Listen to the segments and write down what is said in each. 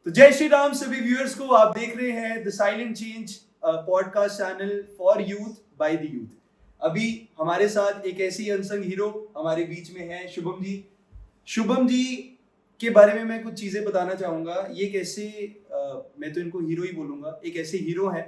तो जय श्री राम सभी व्यूअर्स को। आप देख रहे हैं the silent change podcast channel for youth by the youth. अभी हमारे साथ एक ऐसी अनसंग हीरो हमारे बीच में है शुभम जी। शुभम जी के बारे में मैं कुछ चीजें बताना चाहूंगा। ये कैसे मैं तो इनको हीरो ही बोलूंगा। एक ऐसे हीरो हैं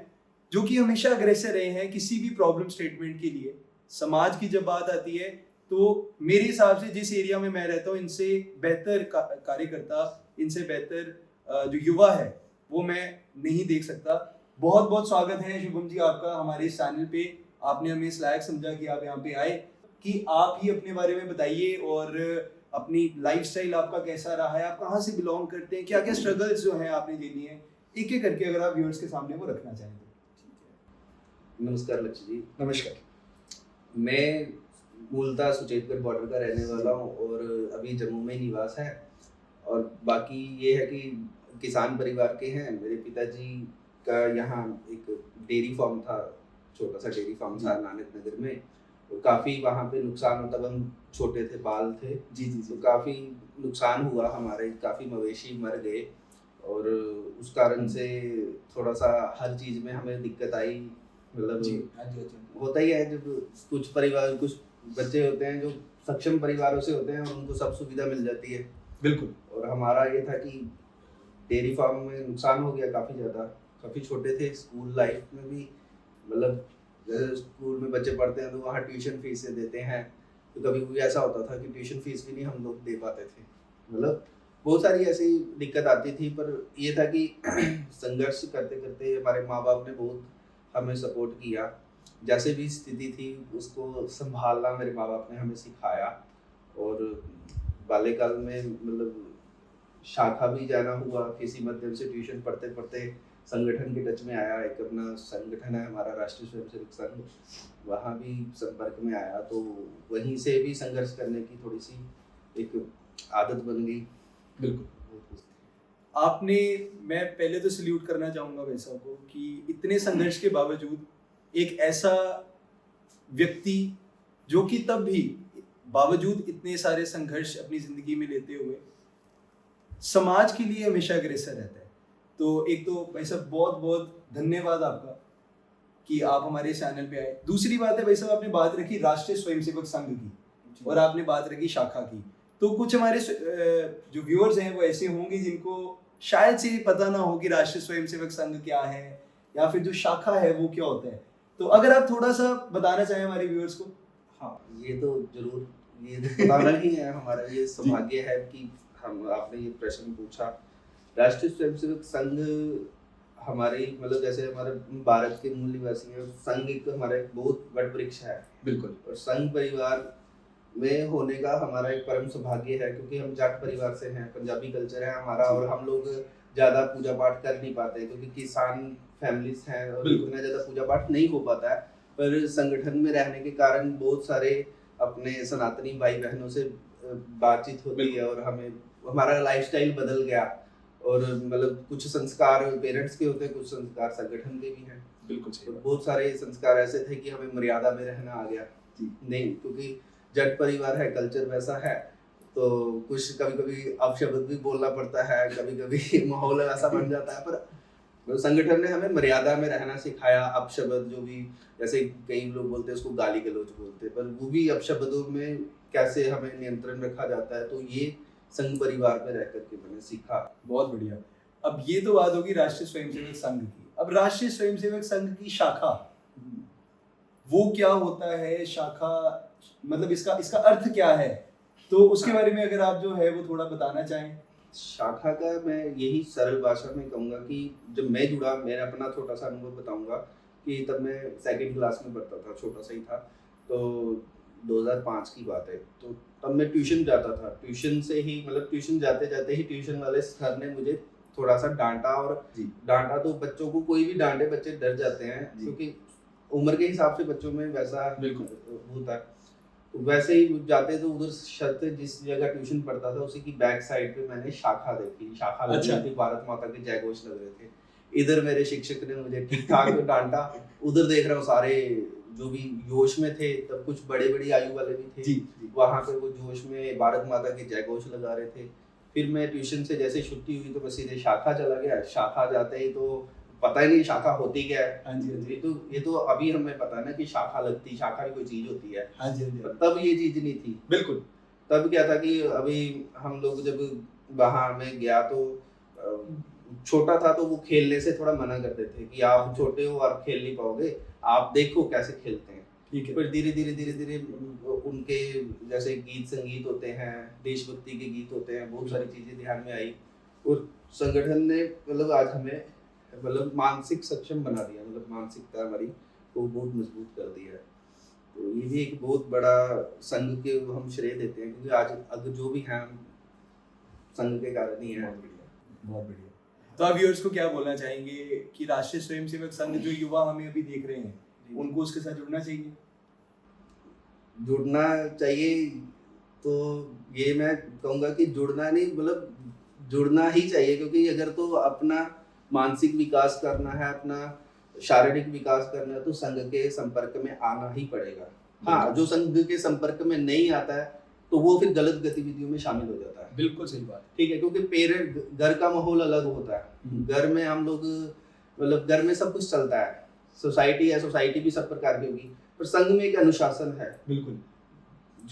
जो कि हमेशा अग्रेसर रहे हैं किसी भी प्रॉब्लम स्टेटमेंट के लिए। समाज की जब बात आती है तो मेरे हिसाब से जिस एरिया में मैं रहता हूँ इनसे बेहतर कार्यकर्ता, इनसे बेहतर जो युवा है वो मैं नहीं देख सकता। बहुत बहुत स्वागत है शुभम जी आपका हमारे इस चैनल पे। आपने हमें इस लायक समझा कि आप यहाँ पे आए, कि आप ही अपने बारे में बताइए और अपनी लाइफस्टाइल आपका कैसा रहा है, आप कहाँ से बिलोंग करते हैं, क्या क्या स्ट्रगल्स जो हैं आपने झेली हैं, एक एक करके अगर आप व्यूअर्स के सामने वो रखना चाहें तो। नमस्कार लक्ष्य जी। नमस्कार। मैं मूलतः सुचेतगढ़ बॉर्डर का रहने वाला हूँ और अभी जम्मू में निवास है। और बाकी ये है कि किसान परिवार के हैं। मेरे पिताजी का यहाँ एक डेयरी फार्म था, छोटा सा डेयरी फार्म था नानक नगर में। तो काफ़ी वहाँ पे नुकसान होता, तब हम छोटे थे, बाल थे जी, तो काफ़ी नुकसान हुआ हमारे, काफ़ी मवेशी मर गए और उस कारण से थोड़ा सा हर चीज़ में हमें दिक्कत आई। मतलब होता ही है जब कुछ परिवार, कुछ बच्चे होते हैं जो सक्षम परिवारों से होते हैं और उनको सब सुविधा मिल जाती है। बिल्कुल। और हमारा ये था कि डेयरी फार्म में नुकसान हो गया काफ़ी ज़्यादा। काफ़ी छोटे थे, स्कूल लाइफ में भी मतलब जैसे स्कूल में बच्चे पढ़ते हैं तो वहाँ ट्यूशन फीस से देते हैं, तो कभी कभी ऐसा होता था कि ट्यूशन फीस भी नहीं हम लोग दे पाते थे। मतलब बहुत सारी ऐसी दिक्कत आती थी, पर ये था कि संघर्ष करते करते हमारे माँ बाप ने बहुत हमें सपोर्ट किया। जैसे भी स्थिति थी उसको संभालना मेरे माँ बाप ने हमें सिखाया। और बाल्यकाल में मतलब शाखा भी जाना हुआ, किसी माध्यम से ट्यूशन पढ़ते पढ़ते संगठन के टच में आया। एक अपना संगठन है हमारा राष्ट्रीय स्वयंसेवक संघ, वहाँ भी संपर्क में आया, तो वहीं से भी संघर्ष करने की थोड़ी सी एक आदत बन गई। बिल्कुल। आपने, मैं पहले तो सल्यूट करना चाहूँगा वैसा को कि इतने संघर्ष के बावजूद एक ऐसा व्यक्ति जो कि तब भी बावजूद इतने सारे संघर्ष अपनी ज़िंदगी में लेते हुए समाज के लिए हमेशा अग्रेसर रहता है। तो एक तो भाई साहब बहुत बहुत धन्यवाद आपका कि आप हमारे चैनल पे आए। दूसरी बात है भाई साहब, आपने बात रखी राष्ट्रीय स्वयंसेवक संघ की और आपने बात रखी शाखा की। तो कुछ हमारे जो व्यूअर्स हैं वो ऐसे होंगे जिनको शायद से पता ना हो कि राष्ट्रीय स्वयंसेवक संघ क्या है या फिर जो शाखा है वो क्या होता है। तो अगर आप थोड़ा सा बताना चाहें हमारे व्यूअर्स को। हाँ, ये तो जरूर, ये बताना ही है, हमारा ये सौभाग्य है कि हम आपने ये प्रश्न पूछा। राष्ट्रीय स्वयंसेवक संघ हमारे मतलब जैसे हमारे भारत के मूल निवासी हैं, संघ एक हमारा एक बहुत बड़ा वृक्ष है। बिल्कुल। और संघ परिवार में होने का हमारा एक परम सौभाग्य है, क्योंकि हम जाट परिवार से हैं, पंजाबी कल्चर है हमारा, और हम लोग ज़्यादा पूजा पाठ कर नहीं पाते क्योंकि किसान फैमिलीज हैं और इतना ज़्यादा पूजा पाठ नहीं हो पाता है। पर संगठन में रहने के कारण बहुत सारे अपने सनातनी भाई बहनों से बातचीत होती है और हमें हमारा लाइफस्टाइल बदल गया। और मतलब कुछ संस्कार पेरेंट्स के होते हैं, कुछ संस्कार संगठन के भी हैं। बिल्कुल। तो बहुत सारे संस्कार ऐसे थे कि हमें मर्यादा में रहना आ गया नहीं, क्योंकि जट परिवार है, कल्चर वैसा है, तो कुछ कभी कभी अपशब्द भी बोलना पड़ता है, कभी कभी माहौल वैसा बन जाता है। पर संगठन ने हमें मर्यादा में रहना सिखाया। अपशब्द जो भी, जैसे कई लोग बोलते हैं उसको गाली गलौज बोलते हैं, पर वो भी अपशब्दों में कैसे हमें नियंत्रण रखा जाता है, तो ये संघ परिवार में रह करके मैंने सीखा। बहुत बढ़िया। अब ये तो बात होगी राष्ट्रीय स्वयंसेवक संघ की। अब राष्ट्रीय स्वयंसेवक संघ की शाखा, वो क्या होता है? शाखा मतलब इसका अर्थ क्या है? तो उसके बारे में अगर आप जो है वो थोड़ा बताना चाहें। शाखा का मैं यही सरल भाषा में कहूँगा कि जब मैं जुड़ा, मेरा अपना छोटा सा अनुभव बताऊँगा कि तब मैं सेकंड क्लास में पढ़ता था, छोटा सा ही था, तो 2005 की बात है। तो तब मैं ट्यूशन जाता था। ट्यूशन से ही मतलब ट्यूशन जाते जाते ही ट्यूशन वाले सर ने मुझे थोड़ा सा डांटा। और डांटा तो बच्चों को कोई भी डांटे बच्चे डर जाते हैं, क्योंकि उम्र के हिसाब से बच्चों में वैसा होता है। तो वैसे ही जाते तो उधर शर्त जिस जगह ट्यूशन पढ़ता था उसी की बैक साइड पे मैंने शाखा देखी। शाखा लगी थी, भारत माता के जय घोष लग रहे थे। इधर मेरे शिक्षक ने मुझे ठीक ठाक डांटा, उधर देख रहा हूँ सारे जो भी जोश में थे, तब कुछ बड़े बड़ी आयु वाले भी थे, वहाँ पे वो जोश में भारत माता के जय घोष लगा रहे थे। फिर मैं ट्यूशन से जैसे छुट्टी हुई तो मैं सीधे शाखा चला गया। शाखा जाते ही तो पता ही नहीं शाखा होती क्या है। हाँ जी, हाँ जी। ये तो अभी हमें पता है ना कि शाखा लगती, शाखा भी कोई चीज होती है। हाँ जी, हाँ जी। पर तब ये चीज नहीं थी। बिल्कुल। तब क्या था कि अभी हम लोग जब वहां में गया तो छोटा था तो वो खेलने से थोड़ा मना करते थे कि आप छोटे हो, आप खेल नहीं पाओगे, आप देखो कैसे खेलते हैं। ठीक है। फिर धीरे धीरे उनके जैसे गीत संगीत होते हैं, देशभक्ति के गीत होते हैं, बहुत सारी चीजें ध्यान में आई और संगठन ने मतलब आज हमें मतलब मानसिक सक्षम बना दिया, मतलब मानसिकता हमारी को बहुत मजबूत कर दिया है। तो ये भी एक बहुत बड़ा संघ के हम श्रेय देते हैं, क्योंकि आज अगर जो भी हैं हम संघ के कारण ही हैं। बहुत बढ़िया। तो आप व्यूअर्स को क्या बोलना चाहेंगे कि राष्ट्रीय स्वयंसेवक संघ जो युवा हमें अभी देख रहे हैं उनको उसके साथ जुड़ना चाहिए? जुड़ना चाहिए तो ये मैं कहूँगा कि जुड़ना नहीं, मतलब जुड़ना ही चाहिए, क्योंकि अगर तो अपना मानसिक विकास करना है, अपना शारीरिक विकास करना है तो संघ के संपर्क में आना ही पड़ेगा। हाँ, जो संघ के संपर्क में नहीं आता है तो वो फिर गलत गतिविधियों में शामिल हो जाता है। बिल्कुल सही बात। ठीक है, क्योंकि पेरेंट घर का माहौल अलग होता है। घर में हम लोग मतलब घर में सब कुछ चलता है, सोसाइटी है, सोसाइटी भी सब प्रकार की होगी, पर संघ में एक अनुशासन है। बिल्कुल।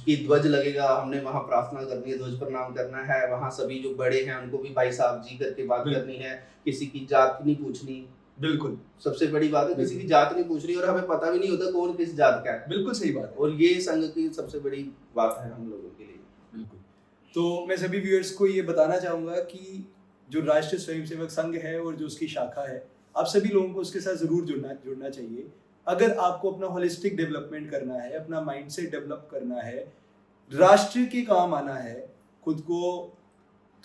कि ध्वज लगेगा, हमने वहाँ प्रार्थना करनी है, ध्वज प्रणाम करना है, वहाँ सभी जो बड़े हैं उनको भी भाई साहब जी करके बात करनी है, किसी की जात नहीं पूछनी। बिल्कुल, सबसे बड़ी बात है किसी की जात नहीं पूछ रही, और हमें पता भी नहीं होता कौन किस जात का है। बिल्कुल सही बात है। और ये संघ की सबसे बड़ी बात है हम लोगों के लिए। बिल्कुल। तो मैं सभी व्यूअर्स को ये बताना चाहूँगा कि जो राष्ट्रीय स्वयंसेवक संघ है और जो उसकी शाखा है, आप सभी लोगों को उसके साथ ज़रूर जुड़ना चाहिए। अगर आपको अपना होलिस्टिक डेवलपमेंट करना है, अपना माइंडसेट डेवलप करना है, राष्ट्र के काम आना है, खुद को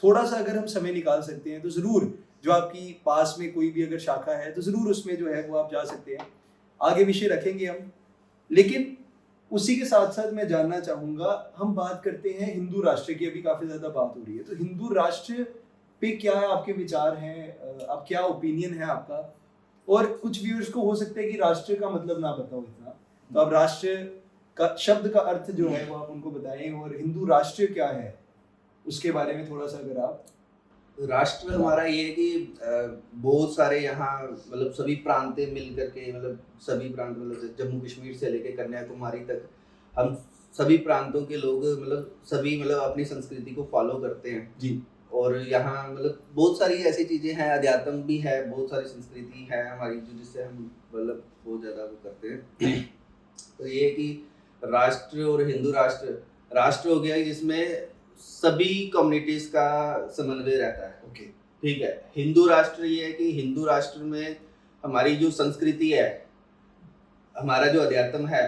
थोड़ा सा अगर हम समय निकाल सकते हैं तो ज़रूर जो आपकी पास में कोई भी अगर शाखा है तो ज़रूर उसमें जो है वो आप जा सकते हैं। आगे विषय रखेंगे हम, लेकिन उसी के साथ साथ मैं जानना चाहूँगा, हम बात करते हैं हिंदू राष्ट्र की, अभी काफ़ी ज़्यादा बात हो रही है, तो हिंदू राष्ट्र पे क्या आपके विचार हैं, आप क्या ओपिनियन है आपका? और कुछ व्यूअर्स को हो सकता है कि राष्ट्र का मतलब ना पता हो इतना, तो अब राष्ट्र का शब्द का अर्थ जो है वो आप उनको बताएं, और हिंदू राष्ट्र क्या है उसके बारे में थोड़ा सा अगर आप। राष्ट्र हमारा ये है कि बहुत सारे यहाँ मतलब सभी प्रांतें मिल करके, मतलब सभी प्रांत मतलब जम्मू कश्मीर से लेके कन्याकुमारी तक हम सभी प्रांतों के लोग मतलब सभी मतलब अपनी संस्कृति को फॉलो करते हैं जी। और यहाँ मतलब बहुत सारी ऐसी चीज़ें हैं, अध्यात्म भी है, बहुत सारी संस्कृति है हमारी जो जिससे हम मतलब बहुत ज़्यादा वो करते हैं। तो ये कि राष्ट्र और हिंदू राष्ट्र, राष्ट्र हो गया जिसमें सभी कम्युनिटीज का समन्वय रहता है। ओके, ठीक है। हिंदू राष्ट्र ये है कि हिंदू राष्ट्र में हमारी जो संस्कृति है, हमारा जो अध्यात्म है,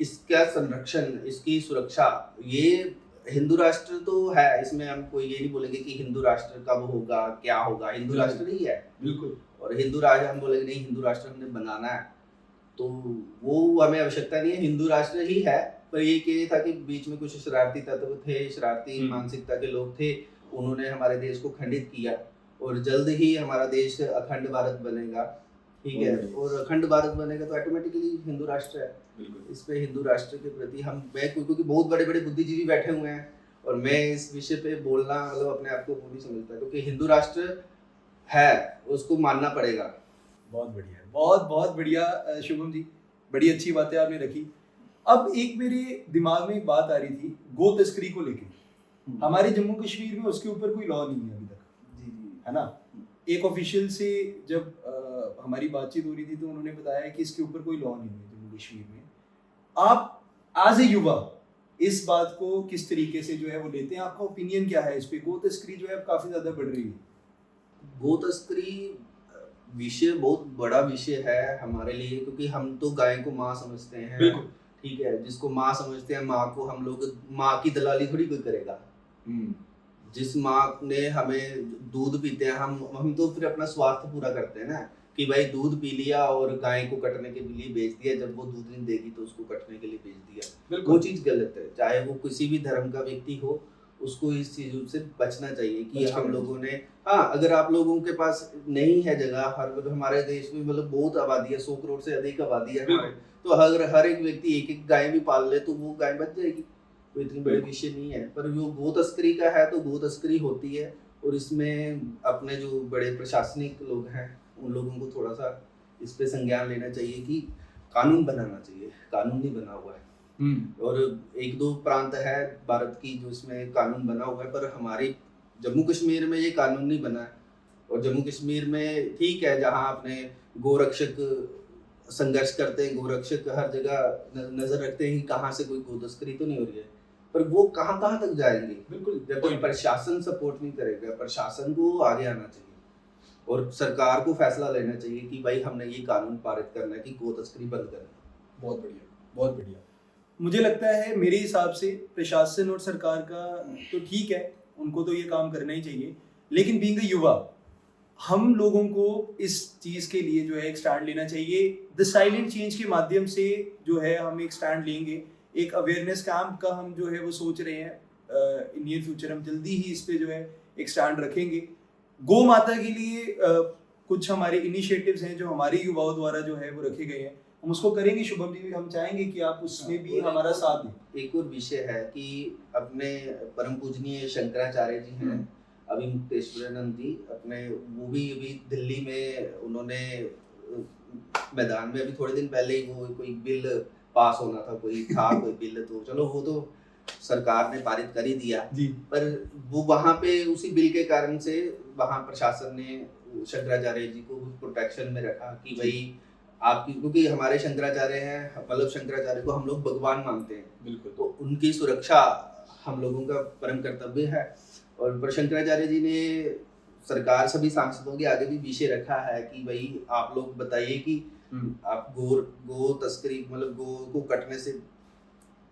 इसका संरक्षण, इसकी सुरक्षा, ये हिंदू राष्ट्र तो है। इसमें हम कोई ये नहीं बोलेंगे कि हिंदू राष्ट्र कब होगा, क्या होगा, हिंदू राष्ट्र ही है। बिल्कुल। और हिंदू राष्ट्र हम बोलेंगे नहीं, हिंदू राष्ट्र हमने बनाना है, तो वो हमें आवश्यकता नहीं है, हिंदू राष्ट्र ही है। पर ये था कि बीच में कुछ शरारती तत्व थे, शरारती मानसिकता के लोग थे, उन्होंने हमारे देश को खंडित किया और जल्द ही हमारा देश अखंड भारत बनेगा। ठीक है, और अखंड भारत बनेगा तो ऑटोमेटिकली हिंदू राष्ट्र है। इस पे हिंदू राष्ट्र के प्रति मैं क्योंकि बहुत बड़े बड़े बुद्धिजीवी बैठे हुए हैं और मैं इस विषय पे बोलना मतलब अपने आप को पूरी समझता है, क्योंकि हिंदू राष्ट्र है, उसको मानना पड़ेगा। बहुत बढ़िया, बहुत बहुत बढ़िया शुभम जी, बड़ी अच्छी बातें आपने रखी। अब एक मेरे दिमाग में एक बात आ रही थी गो तस्करी को लेके। हमारे जम्मू कश्मीर में उसके ऊपर कोई लॉ नहीं है अभी तक, है ना। एक ऑफिशियल से जब हमारी बातचीत हो रही थी तो उन्होंने बताया कि इसके ऊपर कोई लॉ नहीं है जम्मू कश्मीर में। आप एज ए युवा इस बात को किस तरीके से जो है वो लेते हैं, आपका ओपिनियन क्या है इस पे? गो तस्करी जो है अब काफी ज्यादा बढ़ रही है। गो तस्करी विषय बहुत बड़ा विषय है हमारे लिए, क्योंकि हम तो गाय को माँ समझते हैं। बिल्कुल। ठीक है, जिसको माँ समझते हैं, माँ को हम लोग, माँ की दलाली थोड़ी कोई करेगा। जिस माँ ने हमें दूध पीते हैं, हम तो फिर अपना स्वार्थ पूरा करते हैं ना, कि भाई दूध पी लिया और गाय को कटने के लिए बेच दिया, जब वो दूध नहीं देगी तो उसको कटने के लिए बेच दिया। वो चीज गलत है, चाहे वो किसी भी धर्म का व्यक्ति हो, उसको इस चीजों से बचना चाहिए कि हम लोगों ने, हाँ, अगर आप लोगों के पास नहीं है जगह, हमारे देश में मतलब बहुत आबादी है, 100 करोड़ से अधिक आबादी है हमारे, तो अगर हर एक व्यक्ति एक एक गाय भी पाल ले तो वो गाय बच जाएगी। कोई इतनी बड़ी विषय नहीं है। पर जो गो तस्करी का है तो गो तस्करी होती है, और इसमें अपने जो बड़े प्रशासनिक लोग हैं उन लोगों को थोड़ा सा इस पे संज्ञान लेना चाहिए कि कानून बनाना चाहिए। कानून नहीं बना हुआ है, और एक दो प्रांत है भारत की जो इसमें कानून बना हुआ है, पर हमारी जम्मू कश्मीर में ये कानून नहीं बना है। और जम्मू कश्मीर में ठीक है, जहाँ अपने गोरक्षक संघर्ष करते हैं, गोरक्षक हर जगह नजर रखते हैं कि कहाँ से कोई गो तस्करी तो नहीं हो रही है, पर वो कहाँ कहाँ तक जाएंगे? बिल्कुल, जब तक प्रशासन सपोर्ट नहीं करेगा। प्रशासन को आगे आना चाहिए और सरकार को फैसला लेना चाहिए कि भाई हमने ये कानून पारित करना है कि गो तस्करी बंद करना है। बहुत बढ़िया, बहुत बढ़िया। मुझे लगता है मेरे हिसाब से प्रशासन और सरकार का तो ठीक है, उनको तो ये काम करना ही चाहिए, लेकिन बीइंग अ युवा हम लोगों को इस चीज़ के लिए जो है एक स्टैंड लेना चाहिए। द साइलेंट चेंज के माध्यम से जो है हम एक स्टैंड लेंगे। एक अवेयरनेस कैंप का हम जो है वो सोच रहे हैं, इन नियर फ्यूचर हम जल्दी ही इस पे जो है एक स्टैंड रखेंगे। गौ माता के लिए कुछ हमारे इनिशिएटिव्स हैं जो हमारे युवाओं द्वारा जो है वो रखे गए हैं, हम उसको करेंगे। शुभम जी, हम चाहेंगे कि आप उसमें भी हमारा साथ दें। एक और विषय है कि अपने परम पूजनीय शंकराचार्य जी हैं, अभी मुक्तेश्वरानंद जी, अपने वो भी अभी दिल्ली में उन्होंने मैदान में अभी थोड़े दिन पहले ही वो कोई बिल पास होना था, कोई बिल, तो चलो वो तो सरकार ने पारित कर ही दिया जी। पर वो वहाँ पे उसी बिल के कारण से वहाँ प्रशासन ने शंकराचार्य जी को प्रोटेक्शन में रखा कि भाई आपकी, क्योंकि हमारे शंकराचार्य हैं, मतलब शंकराचार्य को हम लोग भगवान मानते हैं, बिल्कुल, तो उनकी सुरक्षा हम लोगों का परम कर्तव्य है। और पर शंकराचार्य जी ने सरकार सभी सांसदों के आगे भी विषय रखा है कि भाई आप लोग बताइए कि आप गो तस्करी मतलब गो को कटने से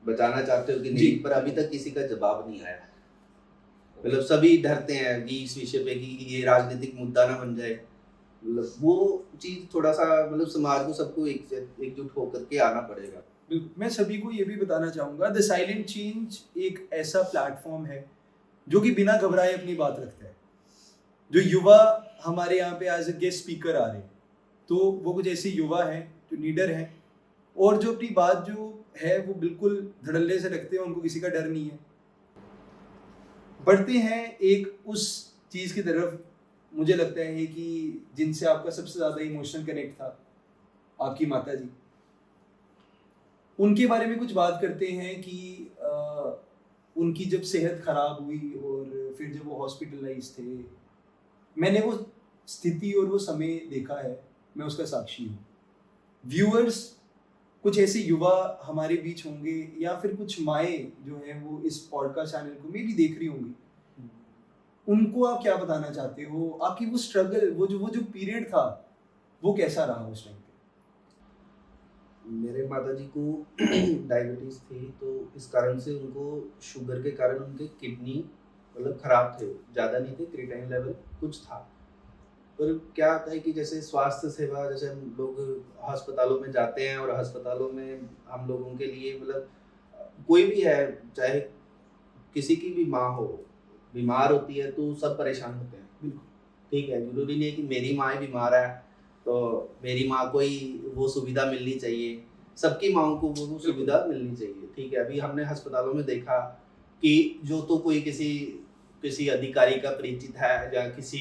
बचाना चाहते हो कि नहीं, पर अभी तक किसी का जवाब नहीं आया। मतलब सभी डरते हैं कि इस विषय पे कि ये राजनीतिक मुद्दा ना बन जाए। मतलब वो चीज थोड़ा सा मतलब समाज को सबको एकजुट होकर के आना पड़ेगा। मैं सभी को ये भी बताना चाहूँगा, द साइलेंट चेंज एक ऐसा प्लेटफॉर्म है जो कि बिना घबराए अपनी बात रखता है। जो युवा हमारे यहाँ पे एज ए गेस्ट स्पीकर आ रहे हैं, तो वो कुछ ऐसे युवा हैं जो लीडर हैं और जो अपनी बात जो है वो बिल्कुल धड़ल्ले से रखते हैं, उनको किसी का डर नहीं है। बढ़ते हैं एक उस चीज़ की तरफ, मुझे लगता है कि जिनसे आपका सबसे ज़्यादा इमोशनल कनेक्ट था, आपकी माता जी। उनके बारे में कुछ बात करते हैं कि उनकी जब सेहत खराब हुई और फिर जब वो हॉस्पिटलाइज थे, मैंने वो स्थिति और वो समय देखा है, मैं उसका साक्षी हूँ। व्यूअर्स कुछ ऐसे युवा हमारे बीच होंगे या फिर कुछ माएँ जो हैं वो इस पॉडकास्ट चैनल को मे भी देख रही होंगी, उनको आप क्या बताना चाहते हो? आपकी वो स्ट्रगल, वो जो पीरियड था वो कैसा रहा उस टाइम पे? मेरे माता जी को डायबिटीज थी, तो इस कारण से उनको शुगर के कारण उनके किडनी मतलब खराब थे, ज़्यादा नहीं थे, क्रिएटिनिन लेवल कुछ था। पर क्या होता है कि जैसे स्वास्थ्य सेवा, जैसे हम लोग अस्पतालों में जाते हैं और अस्पतालों में हम लोगों के लिए मतलब कोई भी है, चाहे किसी की भी माँ हो, बीमार होती है तो सब परेशान होते हैं। बिल्कुल, ठीक है, जरूरी नहीं है कि मेरी माँ ही बीमार है तो मेरी माँ को ही वो सुविधा मिलनी चाहिए। सबकी माँओं को वो सुविधा मिलनी चाहिए। ठीक है, अभी हमने अस्पतालों में देखा कि जो तो कोई किसी अधिकारी का परिचित है या किसी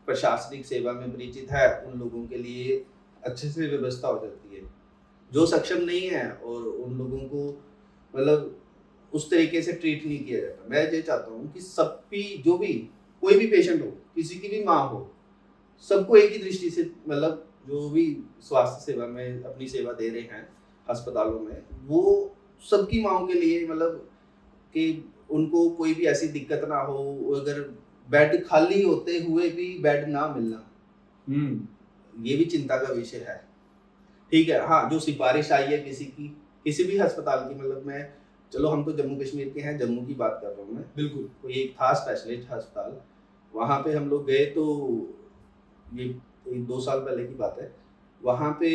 प्रशासनिक सेवा में परिचित है, उन लोगों के लिए अच्छे से व्यवस्था हो जाती है। जो सक्षम नहीं है और उन लोगों को मतलब उस तरीके से ट्रीट नहीं किया जाता। मैं ये चाहता हूँ कि सबकी जो भी कोई भी पेशेंट हो, किसी की भी माँ हो, सबको एक ही दृष्टि से मतलब जो भी स्वास्थ्य सेवा में अपनी सेवा दे रहे हैं अस्पतालों में, वो सबकी माँओं के लिए मतलब कि उनको कोई भी ऐसी दिक्कत ना हो। अगर बेड खाली होते हुए भी बेड ना मिलना, ये भी चिंता का विषय है। ठीक है, हाँ, जो सिफारिश आई है किसी भी अस्पताल की, मतलब मैं चलो हम तो जम्मू कश्मीर के हैं, जम्मू की बात कर रहा हूँ मैं। बिल्कुल, कोई एक था स्पेशलिस्ट अस्पताल, वहाँ पे हम लोग गए तो ये 2 साल पहले की बात है। वहाँ पे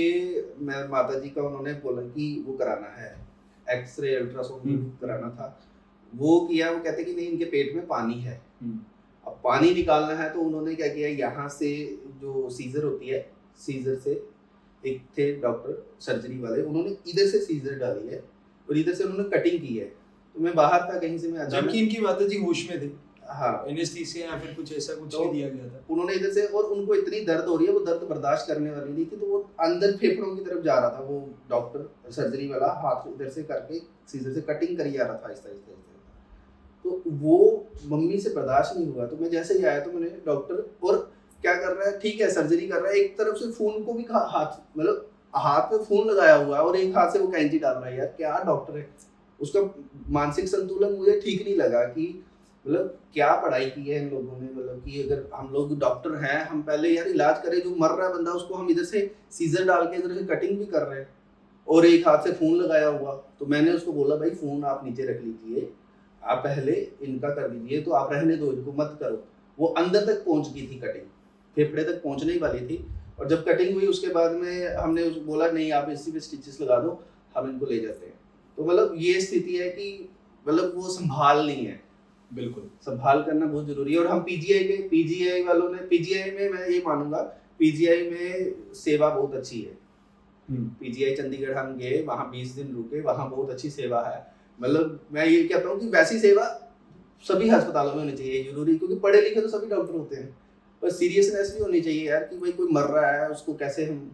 मैं माता जी का उन्होंने बोला कि वो कराना है, एक्सरे अल्ट्रासाउंड कराना था। वो किया, वो कहते कि नहीं इनके पेट में पानी है। अब पानी निकालना है तो उन्होंने क्या किया, यहाँ से जो सीजर होती है, सीजर से एक थे डॉक्टर सर्जरी वाले, उन्होंने इधर से सीजर डाली है और इधर से उन्होंने कटिंग की है। तो मैं बाहर था कहीं से, मैं जबकि अचानक, इनकी माताजी होश में थे, हाँ, एनेस्थीसिया या फिर कुछ ऐसा कुछ तो दिया गया था। उन्होंने इधर से, और उनको इतनी दर्द हो रही है, वो दर्द बर्दाश्त करने वाली नहीं थी, तो वो अंदर फेफड़ों की तरफ जा रहा था, वो डॉक्टर सर्जरी वाला हाथ इधर से करके सीजर से कटिंग करी जा रहा था आहिस्ता आहिस्ता आहिस्ता। तो वो मम्मी से बर्दाश्त नहीं हुआ, तो मैं जैसे ही आया तो मैंने डॉक्टर, और क्या कर रहा है, ठीक है सर्जरी कर रहा है, एक तरफ से खून को भी हाथ, मतलब हाथ में खून लगाया हुआ है और एक हाथ से वो कैंची डाल रहा है, यार क्या डॉक्टर है। उसका मानसिक संतुलन मुझे ठीक नहीं लगा कि मतलब क्या पढ़ाई की है इन लोगों ने, मतलब कि अगर हम लोग डॉक्टर हैं, हम पहले यार इलाज करें, जो मर रहा है बंदा उसको हम इधर से सीजर डाल के इधर से कटिंग भी कर रहे हैं और एक हाथ से खून लगाया हुआ। तो मैंने उसको बोला भाई खून आप नीचे रख लीजिए, आप पहले इनका कर दीजिए, तो आप रहने दो, इनको मत करो। वो अंदर तक पहुंच गई थी कटिंग, फेफड़े तक पहुंचने ही वाली थी, और जब कटिंग हुई उसके बाद में हमने उसको बोला नहीं आप इसी पे स्टिचेस लगा दो, हम इनको ले जाते हैं। तो मतलब ये स्थिति है कि मतलब वो संभाल नहीं है, बिल्कुल संभाल करना बहुत जरूरी है। और हम पीजीआई वालों ने, पीजीआई में मैं ये मानूंगा, पीजीआई में सेवा बहुत अच्छी है। पीजीआई चंडीगढ़ हम गए, वहाँ 20 दिन रुके, वहाँ बहुत अच्छी सेवा है। मतलब मैं ये कहता हूँ कि वैसी सेवा सभी अस्पतालों में होनी चाहिए, जरूरी, क्योंकि पढ़े लिखे तो सभी डॉक्टर होते हैं, पर सीरियसनेस भी होनी चाहिए यार कि भाई कोई मर रहा है उसको कैसे हम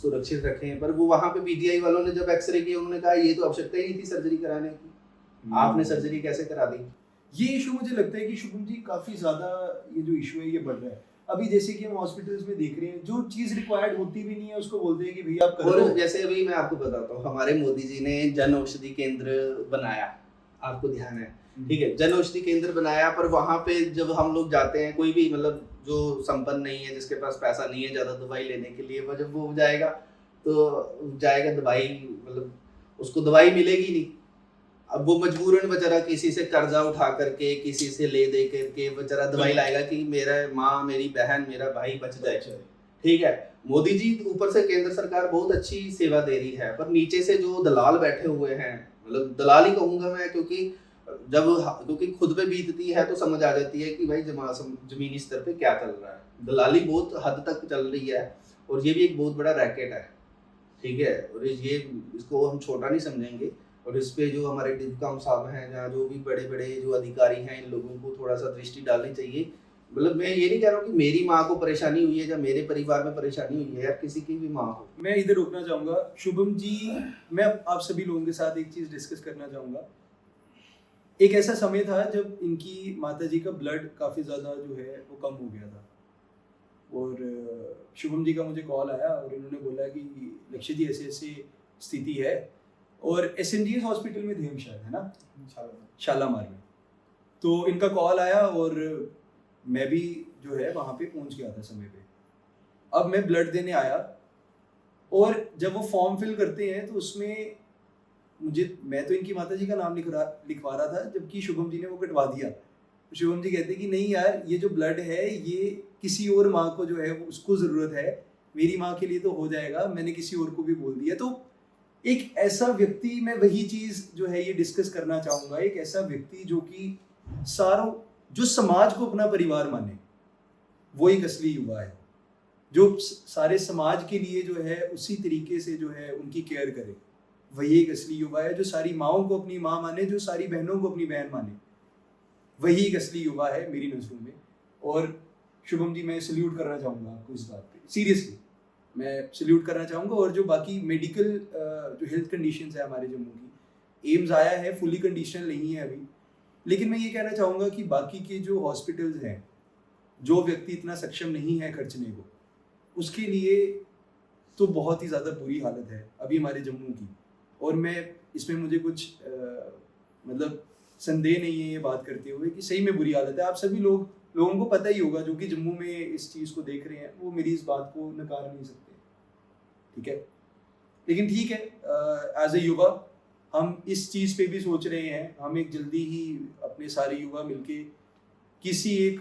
सुरक्षित रखें। पर वो वहाँ पे पीजीआई वालों ने जब एक्सरे किया उन्होंने कहा ये तो आवश्यकता ही नहीं थी सर्जरी कराने की, आपने सर्जरी कैसे करा दी। ये इशू मुझे लगता है कि शुभम जी काफी ज्यादा ये जो इशू है ये बढ़ रहा है। अभी जैसे कि हम हॉस्पिटल्स में देख रहे हैं, जो चीज रिक्वायर्ड होती भी नहीं है उसको बोलते हैं कि भैया आप कर और दो। जैसे अभी मैं आपको बताता हूँ, हमारे मोदी जी ने जन औषधि केंद्र बनाया, आपको ध्यान है, ठीक है, जन औषधि केंद्र बनाया, पर वहाँ पे जब हम लोग जाते हैं, कोई भी मतलब जो संपन्न नहीं है, जिसके पास पैसा नहीं है ज्यादा दवाई लेने के लिए, वो जब वो जाएगा तो जाएगा दवाई, मतलब उसको दवाई मिलेगी नहीं। अब वो मजबूरन बेचारा किसी से कर्जा उठा करके, किसी से ले दे करके बेचारा दवाई लाएगा कि मेरा माँ, मेरी बहन, मेरा भाई बच जाए, ठीक है। मोदी जी ऊपर से केंद्र सरकार बहुत अच्छी सेवा दे रही है, पर नीचे से जो दलाल बैठे हुए हैं, मतलब दलाल ही कहूंगा मैं, क्योंकि खुद पे बीतती है तो समझ आ जाती है कि भाई जमीनी स्तर पे क्या चल रहा है। दलाली बहुत हद तक चल रही है और ये भी एक बहुत बड़ा रैकेट है, ठीक है। और ये इसको हम छोटा नहीं समझेंगे, और इस पे जो हमारे डिस्कॉम साहब हैं, या जो भी बड़े बड़े जो अधिकारी हैं, इन लोगों को थोड़ा सा दृष्टि डालनी चाहिए। मतलब मैं ये नहीं कह रहा हूँ कि मेरी माँ को परेशानी हुई है या मेरे परिवार में परेशानी हुई है, यार किसी की भी माँ हो। मैं इधर रुकना चाहूंगा शुभम जी, मैं आप सभी लोगों के साथ एक चीज डिस्कस करना चाहूंगा। एक ऐसा समय था जब इनकी माताजी का ब्लड काफी ज्यादा जो है वो कम हो गया था, और शुभम जी का मुझे कॉल आया और इन्होंने बोला कि लक्ष्य जी ऐसे ऐसे स्थिति है, और एसएनडीएस हॉस्पिटल में थे हम शायद, है ना, शालामार में। तो इनका कॉल आया और मैं भी जो है वहाँ पे पहुँच गया था समय पे। अब मैं ब्लड देने आया, और जब वो फॉर्म फिल करते हैं तो उसमें मैं तो इनकी माताजी का नाम लिखवा रहा था, जबकि शुभम जी ने वो कटवा दिया। शुभम जी कहते कि नहीं यार, ये जो ब्लड है ये किसी और माँ को जो है उसको ज़रूरत है, मेरी माँ के लिए तो हो जाएगा, मैंने किसी और को भी बोल दिया। तो एक ऐसा व्यक्ति, मैं वही चीज़ जो है ये डिस्कस करना चाहूँगा, एक ऐसा व्यक्ति जो कि जो समाज को अपना परिवार माने, वो एक असली युवा है, जो सारे समाज के लिए जो है उसी तरीके से जो है उनकी केयर करे, वही एक असली युवा है। जो सारी माँओं को अपनी माँ माने, जो सारी बहनों को अपनी बहन माने, वही एक असली युवा है मेरी नज़रों में। और शुभम जी, मैं सल्यूट करना चाहूँगा आपको इस बात पे, सीरियसली मैं सल्यूट करना चाहूँगा। और जो बाकी मेडिकल जो हेल्थ कंडीशंस है हमारे जम्मू की, एम्स आया है, फुली कंडीशनल नहीं है अभी, लेकिन मैं ये कहना चाहूँगा कि बाकी के जो हॉस्पिटल्स हैं, जो व्यक्ति इतना सक्षम नहीं है खर्चने को, उसके लिए तो बहुत ही ज़्यादा बुरी हालत है अभी हमारे जम्मू की। और मैं इसमें मुझे कुछ मतलब संदेह नहीं है ये बात करते हुए कि सही में बुरी हालत है। आप सभी लोगों को पता ही होगा, जो कि जम्मू में इस चीज़ को देख रहे हैं, वो मेरी इस बात को नकार नहीं सकते, ठीक है। लेकिन ठीक है, एज ए युवा हम इस चीज़ पे भी सोच रहे हैं, हम एक जल्दी ही अपने सारे युवा मिलके किसी एक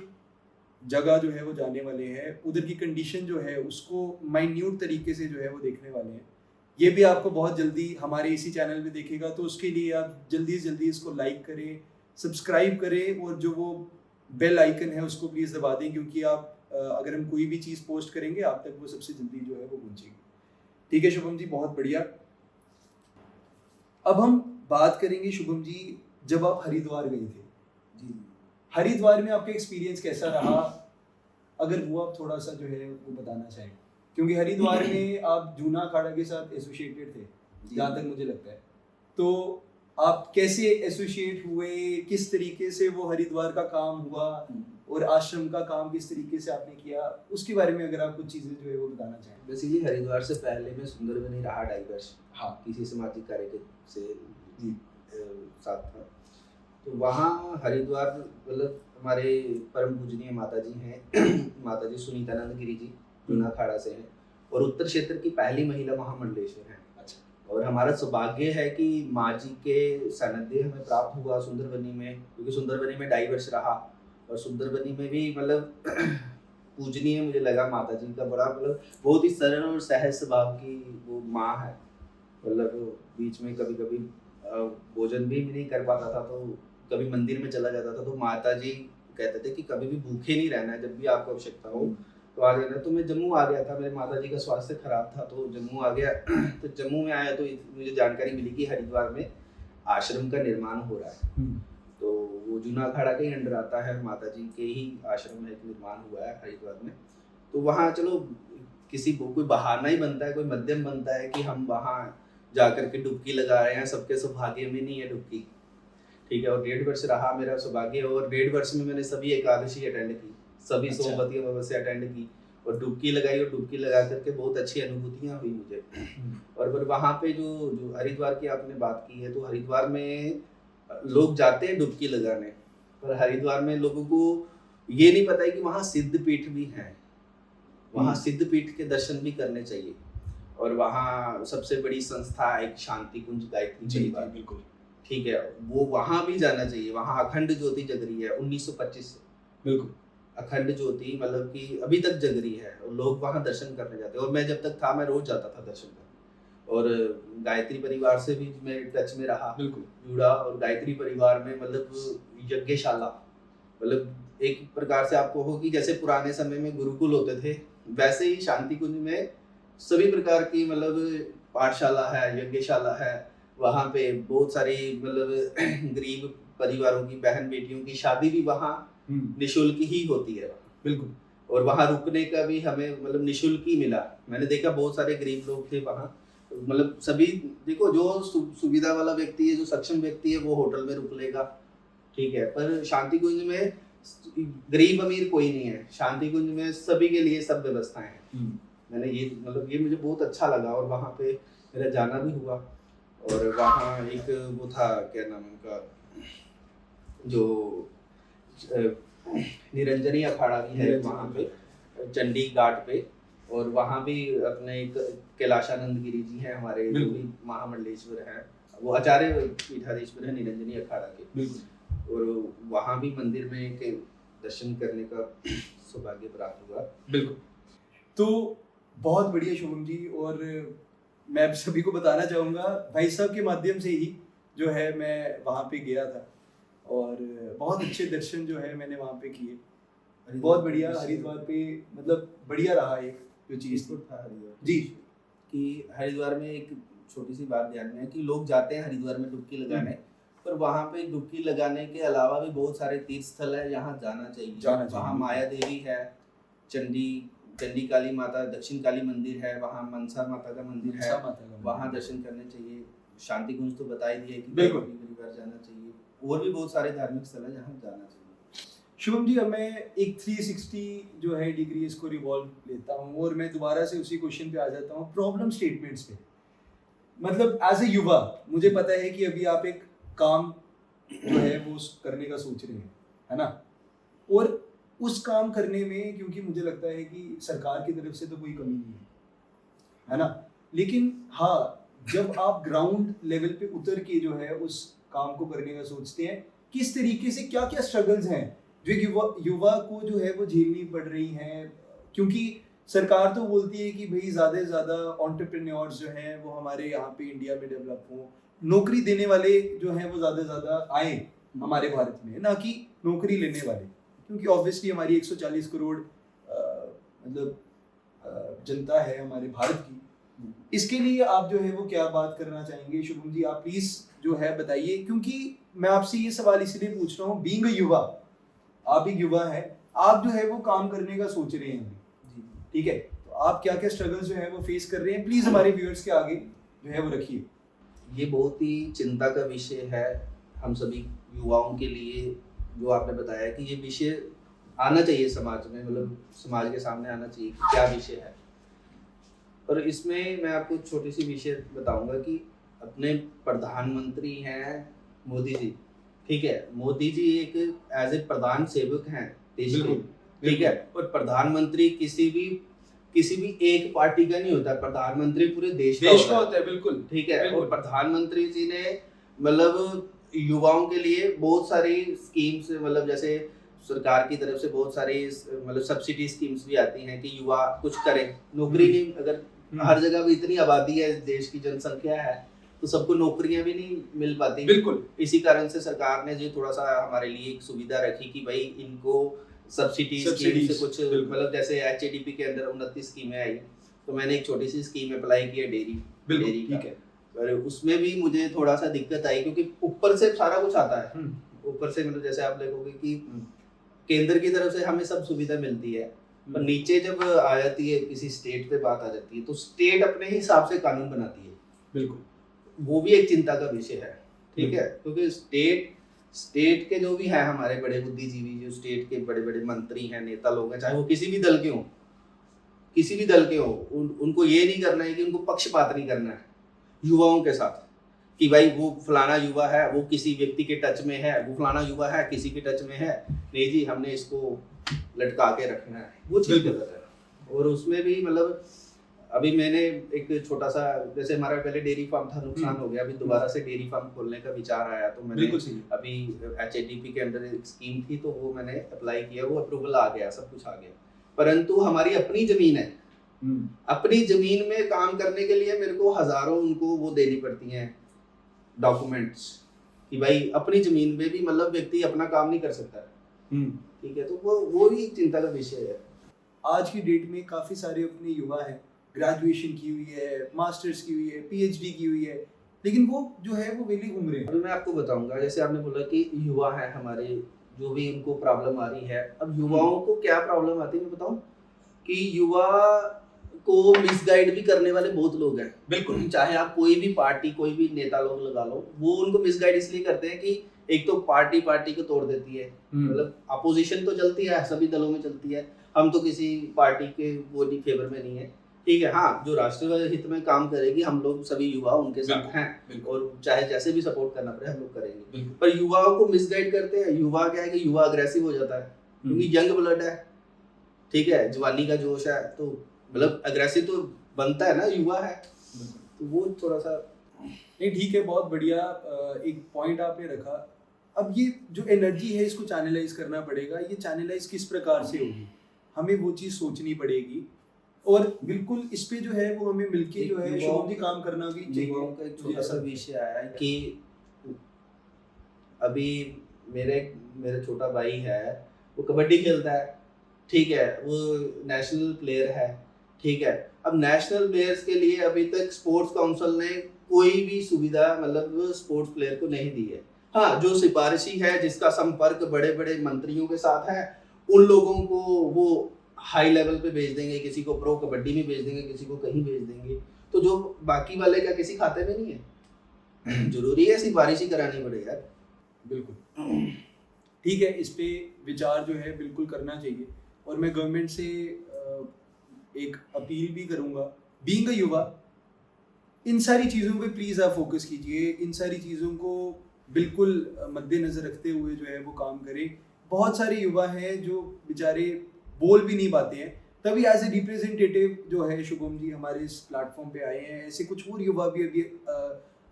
जगह जो है वो जाने वाले हैं, उधर की कंडीशन जो है उसको माइन्यूट तरीके से जो है वो देखने वाले हैं। ये भी आपको बहुत जल्दी हमारे इसी चैनल में देखेगा, तो उसके लिए आप जल्दी से जल्दी इसको लाइक करें, सब्सक्राइब करें, और जो वो बेल आइकन है उसको प्लीज़ दबा दें, क्योंकि आप अगर हम कोई भी चीज़ पोस्ट करेंगे आप तक वो सबसे जल्दी जो है वो पहुँचेगी। ठीक है शुभम जी, बहुत बढ़िया। अब हम बात करेंगे शुभम जी, जब आप हरिद्वार गए थे, जी हरिद्वार में आपका एक्सपीरियंस कैसा रहा, अगर वो आप थोड़ा सा जो है वो बताना चाहें, क्योंकि हरिद्वार में आप जूना अखाड़ा के साथ एसोसिएटेड थे जहाँ तक मुझे लगता है, तो आप कैसे एसोसिएट हुए, किस तरीके से वो हरिद्वार का काम हुआ और आश्रम का काम किस तरीके से आपने किया, उसके बारे में अगर आप कुछ चीज़ें जो है वो बताना चाहें। बेसिकली हरिद्वार से पहले मैं सुंदरबनी रहा डाइवर्स, हाँ, किसी सामाजिक कार्य के से जी साथ था। तो वहाँ हरिद्वार मतलब हमारे परम पूजनीय माता जी हैं माता जी सुनीतानंद गिरी जी जूना खाड़ा से हैं और उत्तर क्षेत्र की पहली महिला महामंडलेश्वर हैं। अच्छा। और हमारा सौभाग्य है कि माँ जी के सानिध्य हमें प्राप्त हुआ सुंदरबनी में, क्योंकि सुंदरबनी में डाइवर्स रहा और सुंदरबनी में भी मतलब पूजनीय मुझे लगा माता जी का, बड़ा मतलब बहुत ही सरल और सहज स्वभाव की वो माँ है। मतलब बीच में कभी कभी भोजन भी नहीं कर पाता था तो कभी मंदिर में चला जाता था, तो माता जी कहते थे कि कभी भी भूखे नहीं रहना है, जब भी आपको आवश्यकता हो तो आ जाना। तो मैं जम्मू आ गया था, मेरे माता जी का स्वास्थ्य खराब था तो जम्मू आ गया तो जम्मू में आया तो मुझे जानकारी मिली कि हरिद्वार में आश्रम का निर्माण हो रहा है। तो वो जूना अखाड़ा के अंडर आता है, माता जी के ही आश्रम में एक निर्माण हुआ है हरिद्वार में। तो वहाँ चलो किसी को कोई बहाना ही बनता है, कोई मध्यम बनता है कि हम वहाँ जाकर के डुबकी लगा रहे हैं, सबके सौभाग्य में नहीं है डुबकी, ठीक है। और 1.5 वर्ष रहा मेरा सौभाग्य और 1.5 वर्ष में मैंने सभी एकादशी अटेंड की, सभी अच्छा। सोमवती अमावस्या अटेंड की और डुबकी लगाई और डुबकी लगा करके बहुत अच्छी अनुभूतियाँ हुई मुझे। और फिर वहाँ पे जो हरिद्वार की आपने बात की है, तो हरिद्वार में लोग जाते हैं डुबकी लगाने, पर हरिद्वार में लोगों को ये नहीं पता है कि वहाँ सिद्ध पीठ भी हैं, वहाँ सिद्ध पीठ के दर्शन भी करने चाहिए। और वहाँ सबसे बड़ी संस्था एक शांति कुंज गायत्री परिवार, बिल्कुल ठीक है, वो वहाँ भी जाना चाहिए। वहाँ अखंड ज्योति जग रही है 1925 से, बिल्कुल अखंड ज्योति मतलब कि अभी तक जग रही है और लोग वहाँ दर्शन करने जाते हैं। और मैं जब तक था मैं रोज जाता था दर्शन करने, और गायत्री परिवार से भी मैं टच में रहा, बिल्कुल जुड़ा। और गायत्री परिवार में मतलब यज्ञशाला, मतलब एक प्रकार से आपको हो कि जैसे पुराने समय में गुरुकुल होते थे, वैसे ही शांति कुंज में सभी प्रकार की मतलब पाठशाला है, यज्ञशाला है। वहाँ पे बहुत सारी मतलब गरीब परिवारों की बहन बेटियों की शादी भी वहाँ निशुल्क ही होती है बिल्कुल। और वहाँ रुकने का भी हमें मतलब निशुल्क ही मिला। मैंने देखा बहुत सारे गरीब लोग थे वहाँ, मतलब सभी देखो जो सुविधा वाला व्यक्ति है, जो सक्षम व्यक्ति है वो होटल में रुक लेगा, ठीक है। पर शांति कुंज में गरीब अमीर कोई नहीं है, शांति कुंज में सभी के लिए सब व्यवस्थाएं हैं। मैंने ये मतलब ये मुझे बहुत अच्छा लगा और वहाँ पे मेरा जाना भी हुआ। और वहाँ एक वो था क्या नाम उनका, जो निरंजनी अखाड़ा भी है वहाँ पे चंडी घाट पे, और वहाँ भी अपने एक कैलाशानंद गिरी जी हैं हमारे, जो भी महामंडलेश्वर हैं, वो आचार्य पीठाधीश्वर है निरंजनी अखाड़ा के। और वहाँ भी मंदिर में के दर्शन करने का सौभाग्य प्राप्त हुआ। बिल्कुल। तो बहुत बढ़िया शुभम जी, और मैं सभी को बताना चाहूँगा भाई साहब के माध्यम से ही जो है मैं वहाँ पे गया था और बहुत अच्छे दर्शन जो है मैंने वहाँ पे किए, बहुत बढ़िया। हरिद्वार पे मतलब बढ़िया रहा एक जो चीज़ था हरिद्वार जी, कि हरिद्वार में एक छोटी सी बात ध्यान में है कि लोग जाते हैं हरिद्वार में डुबकी लगाने, पर वहाँ पे डुबकी लगाने के अलावा भी बहुत सारे तीर्थ स्थल है जहाँ जाना चाहिए। वहाँ माया देवी है, चंडी काली माता, दक्षिण काली मंदिर है, वहाँ मनसा माता का मंदिर है, वहाँ दर्शन करने चाहिए। शांति कुंज तो बता ही दिया कि बिल्कुल परिवार जाना चाहिए, और भी बहुत सारे धार्मिक स्थल है जहाँ जाना चाहिए। शुभम जी, अब मैं एक 360 जो है डिग्री इसको रिवॉल्व लेता हूँ और मैं दोबारा से उसी क्वेश्चन पे आ जाता हूँ, प्रॉब्लम स्टेटमेंट्स पे। मतलब एज ए युवा मुझे पता है कि अभी आप एक काम जो है वो करने का सोच रहे हैं, है ना, और उस काम करने में क्योंकि मुझे लगता है कि सरकार की तरफ से तो कोई कमी नहीं है ना, लेकिन हाँ जब आप ग्राउंड लेवल पे उतर के जो है उस काम को करने का सोचते हैं, किस तरीके से क्या क्या स्ट्रगल्स हैं जो युवा को जो है वो झेलनी पड़ रही हैं, क्योंकि सरकार तो बोलती है कि भाई ज़्यादा से ज़्यादा एंटरप्रेन्योर्स जो हैं वो हमारे यहाँ पे इंडिया में डेवलप हों, नौकरी देने वाले जो हैं वो ज़्यादा से ज़्यादा आए हमारे भारत में, ना कि नौकरी लेने वाले, क्योंकि ऑब्वियसली हमारी 140 करोड़ मतलब जनता है हमारे भारत की। इसके लिए आप जो है वो क्या बात करना चाहेंगे शुभम जी, आप प्लीज़ जो है बताइए, क्योंकि मैं आपसे ये सवाल इसलिए पूछ रहा हूँ, बीइंग अ युवा, आप एक युवा है, आप जो है वो काम करने का सोच रहे हैं अभी, ठीक है, तो आप क्या क्या स्ट्रगल्स जो है वो फेस कर रहे हैं, प्लीज हमारे व्यूअर्स के आगे जो है वो रखिए। ये बहुत ही चिंता का विषय है हम सभी युवाओं के लिए। जो आपने बताया कि ये विषय आना चाहिए समाज में, मतलब समाज के सामने आना चाहिए कि क्या विषय है। और इसमें मैं आपको छोटी सी विषय बताऊंगा कि अपने प्रधानमंत्री हैं मोदी जी, ठीक है। मोदी जी एक एज ए प्रधान सेवक हैं देश के, ठीक है। और प्रधानमंत्री किसी भी एक पार्टी का नहीं होता, प्रधानमंत्री पूरे देश का होता है, बिल्कुल, ठीक है। बिल्कुल। और प्रधानमंत्री जी ने मतलब युवाओं के लिए बहुत सारी स्कीम्स, मतलब जैसे सरकार की तरफ से बहुत सारी मतलब सब्सिडी स्कीम्स भी आती हैं कि युवा कुछ करें, नौकरी नहीं, अगर हर जगह भी इतनी आबादी है, देश की जनसंख्या है, तो सबको नौकरियां भी नहीं मिल पाती, बिल्कुल। इसी कारण से सरकार ने जो थोड़ा सा हमारे लिए एक सुविधा रखी कि भाई इनको सब्सिडी स्कीम से कुछ, मतलब जैसे HADP के अंदर 29 स्कीमें आई, तो मैंने एक छोटी सी स्कीम अप्लाई की है डेयरी, ठीक है। पर उसमें भी मुझे थोड़ा सा दिक्कत आई, क्योंकि ऊपर से सारा कुछ आता है, ऊपर से मतलब जैसे आप देखोगे कि केंद्र की तरफ से हमें सब सुविधा मिलती है, पर नीचे जब आ जाती है किसी स्टेट पे बात आ जाती है, तो स्टेट अपने हिसाब से कानून बनाती है, बिल्कुल, वो भी एक चिंता का विषय है, ठीक है। क्योंकि स्टेट के जो भी हैं हमारे बड़े बुद्धिजीवी, जो स्टेट के बड़े बड़े मंत्री हैं, नेता लोग हैं, चाहे वो किसी भी दल के हों, उनको ये नहीं करना है कि उनको पक्षपात नहीं करना है युवाओं के साथ, कि भाई वो फलाना युवा है वो किसी व्यक्ति के टच में है, वो फलाना युवा है किसी के टच में है, नहीं जी हमने इसको लटका के रखना है, वो चीज़ गलत है। और उसमें भी मतलब अभी मैंने एक छोटा सा, जैसे हमारा पहले डेयरी फार्म था, नुकसान हो गया, अभी दोबारा से डेयरी फार्म खोलने का विचार आया, तो मैंने अभी HADP के अंदर एक स्कीम थी, तो वो मैंने अप्लाई किया, वो अप्रूवल आ गया, सब कुछ आ गया, परंतु हमारी अपनी जमीन है, अपनी जमीन में काम करने के लिए मेरे को हजारों उनको वो देनी पड़ती हैं डॉक्यूमेंट्स, कि भाई अपनी जमीन में भी मतलब व्यक्ति अपना काम नहीं कर सकता, ठीक है। तो वो भी चिंता का विषय है। आज की डेट में काफी सारे अपने युवा हैं, ग्रेजुएशन की हुई है, मास्टर्स की हुई है, PhD की हुई है, लेकिन वो जो है वो वेले घूम रहे हैं। अभी मैं आपको बताऊंगा, जैसे आपने बोला कि युवा है हमारे, जो भी इनको प्रॉब्लम आ रही है, अब युवाओं को क्या प्रॉब्लम आती है मैं बताऊं, कि युवा को मिसगाइड भी करने वाले बहुत लोग हैं, बिल्कुल, चाहे आप कोई भी पार्टी, कोई भी नेता लोग लगा लो, वो उनको मिसगाइड इसलिए करते हैं कि एक तो पार्टी को तोड़ देती है, मतलब अपोजिशन तो चलती है, सभी दलों में चलती है, हम तो किसी पार्टी के वो नहीं फेवर में नहीं है, ठीक है। हाँ, जो राष्ट्रीय हित में काम करेगी, हम लोग सभी युवा उनके साथ हैं, और चाहे जैसे भी सपोर्ट करना पड़े हम लोग करेंगे, पर युवाओं को मिसगाइड करते हैं। युवा क्या है कि युवा अग्रेसिव हो जाता है, क्योंकि यंग ब्लड है, ठीक है, जवानी का जोश है, तो मतलब अग्रेसिव तो बनता है ना, युवा है, तो वो थोड़ा सा नहीं, ठीक है, बहुत बढ़िया एक पॉइंट आपने रखा। अब ये जो एनर्जी है इसको चैनलाइज करना पड़ेगा, ये चैनलाइज किस प्रकार से होगी, हमें वो चीज़ सोचनी पड़ेगी, और बिल्कुल इस पे जो है वो हमें मिलके जो है शुभम जी काम करना भी चाहिए। युवाओं का एक छोटा सा विषय आया है कि अभी मेरे छोटा भाई है, वो कबड्डी खेलता है, ठीक है, वो नेशनल प्लेयर है, ठीक है। अब नेशनल प्लेयर्स के लिए अभी तक स्पोर्ट्स काउंसिल ने कोई भी सुविधा मतलब स्पोर्ट्स प्लेयर को नहीं दी है। हाँ, जो सिफारिशी है, जिसका संपर्क बड़े बड़े मंत्रियों के साथ है, उन लोगों को वो हाई लेवल पे भेज देंगे, किसी को प्रो कबड्डी में भेज देंगे, किसी को कहीं भेज देंगे, तो जो बाकी वाले का किसी खाते में नहीं है। जरूरी है सिफारिशी करानी पड़े यार। बिल्कुल, ठीक है, इस पे विचार जो है बिल्कुल करना चाहिए, और मैं गवर्नमेंट से एक अपील भी करूंगा, बीइंग अ युवा, इन सारी चीज़ों पे प्लीज़ आप फोकस कीजिए, इन सारी चीज़ों को बिल्कुल मद्देनज़र रखते हुए जो है वो काम करें। बहुत सारे युवा हैं जो बेचारे बोल भी नहीं पाते हैं, तभी एज ए रिप्रेजेंटेटिव जो है शुभम जी हमारे इस प्लेटफॉर्म पे आए हैं। ऐसे कुछ और युवा भी अभी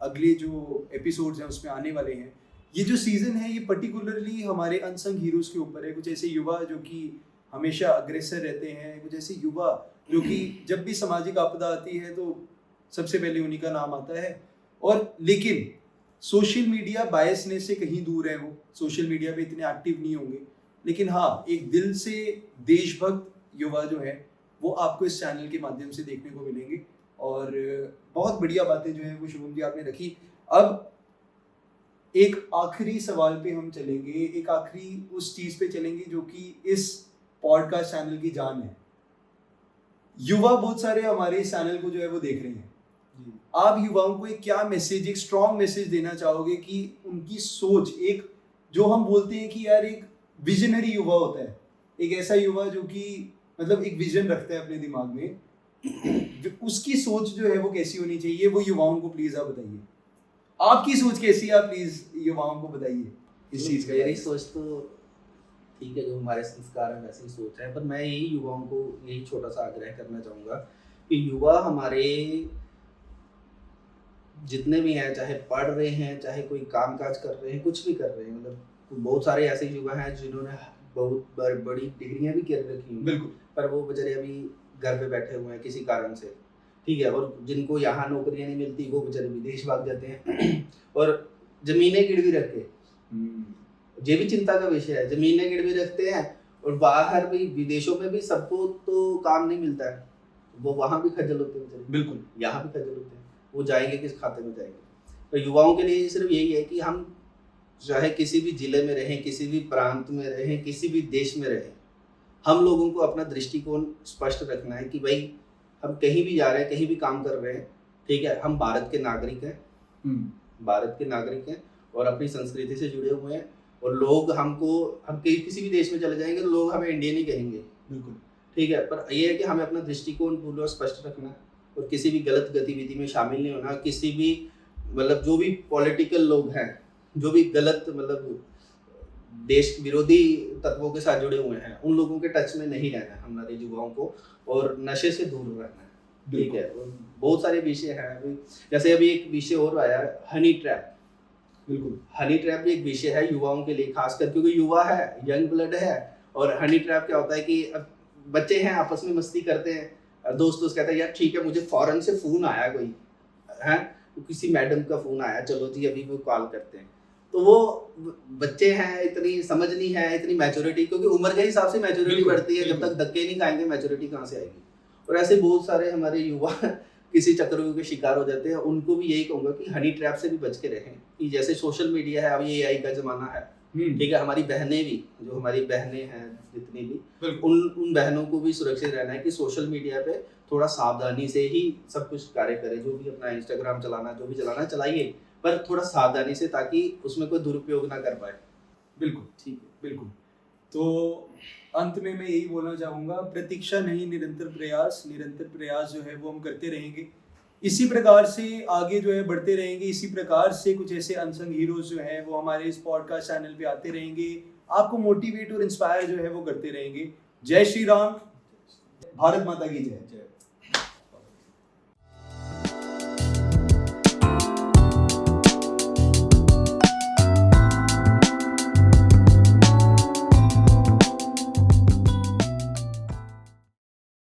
अगले जो एपिसोड्स हैं उसमें आने वाले हैं। ये जो सीज़न है ये पर्टिकुलरली हमारे अनसंग हीरोज़ के ऊपर है, कुछ ऐसे युवा जो कि हमेशा अग्रेसर रहते हैं, कुछ ऐसे युवा जो कि जब भी सामाजिक आपदा आती है तो सबसे पहले उन्हीं का नाम आता है। और लेकिन सोशल मीडिया बायसनेस से कहीं दूर है, वो सोशल मीडिया पे इतने एक्टिव नहीं होंगे, लेकिन हाँ, एक दिल से देशभक्त युवा जो है वो आपको इस चैनल के माध्यम से देखने को मिलेंगे। और बहुत बढ़िया बातें जो है वो शुभम जी आपने रखी। अब एक आखिरी सवाल पे हम चलेंगे, एक आखिरी उस चीज पे चलेंगे जो कि इस पॉडकास्ट चैनल की जान है। युवा बहुत सारे हमारे इस चैनल को जो है वो देख रहे हैं। आप युवाओं को एक क्या मैसेज, एक स्ट्रॉन्ग मैसेज देना चाहोगे कि उनकी सोच, एक जो हम बोलते हैं कि यार एक विजनरी युवा होता है, एक ऐसा युवा जो कि मतलब एक विजन रखता है अपने दिमाग में, जो उसकी सोच जो है वो कैसी होनी चाहिए, वो युवाओं को प्लीज आप बताइए। आपकी सोच कैसी है, आप प्लीज युवाओं को बताइए इस चीज का। मेरी सोच तो ठीक है, जो हमारे संस्कार है वैसी सोच है, पर मैं यही युवाओं को यही छोटा सा आग्रह करना चाहूँगा कि युवा हमारे जितने भी हैं, चाहे पढ़ रहे हैं, चाहे कोई काम काज कर रहे हैं, कुछ भी कर रहे हैं, मतलब बहुत सारे ऐसे युवा हैं जिन्होंने बहुत बड़ी डिग्रियां भी कर रखी हैं, बिल्कुल, पर वो बेचारे अभी घर पे बैठे हुए हैं किसी कारण से, ठीक है। और जिनको यहाँ नौकरियां नहीं मिलती वो बेचारे विदेश भाग जाते हैं और जमीनें गिरवी रख के, ये भी चिंता का विषय है, जमीनें गिरवी रखते हैं और बाहर भी विदेशों में भी सबको तो काम नहीं मिलता है, वो वहाँ भी खज्जल होते हैं बेचारे, बिल्कुल, यहाँ भी खज्जल होते हैं, वो जाएंगे किस खाते में जाएंगे। तो युवाओं के लिए सिर्फ यही है कि हम चाहे किसी भी जिले में रहें, किसी भी प्रांत में रहें, किसी भी देश में रहें, हम लोगों को अपना दृष्टिकोण स्पष्ट रखना है कि भाई हम कहीं भी जा रहे हैं, कहीं भी काम कर रहे हैं, ठीक है, हम भारत के नागरिक हैं, भारत के नागरिक हैं और अपनी संस्कृति से जुड़े हुए हैं, और लोग हमको, हम किसी भी देश में चले जाएंगे तो लोग हमें इंडियन ही कहेंगे, बिल्कुल, ठीक है। पर ये है कि हमें अपना दृष्टिकोण पूरा स्पष्ट रखना है और किसी भी गलत गतिविधि में शामिल नहीं होना, किसी भी मतलब जो भी पॉलिटिकल लोग हैं, जो भी गलत मतलब देश विरोधी तत्वों के साथ जुड़े हुए हैं, उन लोगों के टच में नहीं रहना है हमारे युवाओं को, और नशे से दूर रहना है, ठीक है। और बहुत सारे विषय हैं अभी, जैसे अभी एक विषय और आया है हनी ट्रैप, बिल्कुल, हनी ट्रैप भी एक विषय है युवाओं के लिए, खासकर क्योंकि युवा है, यंग ब्लड है। और हनी ट्रैप क्या होता है कि अब बच्चे हैं आपस में मस्ती करते हैं, दोस्त कहता है यार ठीक है मुझे फॉरेन से फोन आया, कोई है किसी मैडम का फोन आया, चलो जी अभी वो कॉल करते हैं, तो वो बच्चे हैं, इतनी समझ नहीं है, इतनी मैच्योरिटी, क्योंकि उम्र के हिसाब से मैच्योरिटी बढ़ती है, जब तक धक्के नहीं खाएंगे मैच्योरिटी कहाँ से आएगी। और ऐसे बहुत सारे हमारे युवा किसी चक्रव्यूह के शिकार हो जाते हैं। उनको भी यही कहूंगा कि हनी ट्रैप से भी बच के रहें, कि जैसे सोशल मीडिया है, अब ये एआई का जमाना है, ठीक है, हमारी बहनें भी, जो हमारी बहनें हैं जितनी भी, उन बहनों को भी सुरक्षित रहना है कि सोशल मीडिया पे थोड़ा सावधानी से ही सब कुछ कार्य करें, जो भी अपना इंस्टाग्राम चलाना, जो भी चलाना चलाइए, पर थोड़ा सावधानी से, ताकि उसमें कोई दुरुपयोग ना कर पाए। बिल्कुल, ठीक है, बिल्कुल। तो अंत में मैं यही बोलना चाहूँगा, प्रतीक्षा नहीं, निरंतर प्रयास, निरंतर प्रयास जो है वो हम करते रहेंगे, इसी प्रकार से आगे जो है बढ़ते रहेंगे, इसी प्रकार से कुछ ऐसे अनसंग हीरोज जो हैं वो हमारे इस पॉडकास्ट चैनल पे आते रहेंगे, आपको मोटिवेट और इंस्पायर जो है वो करते रहेंगे। जय श्री राम, भारत माता की जय।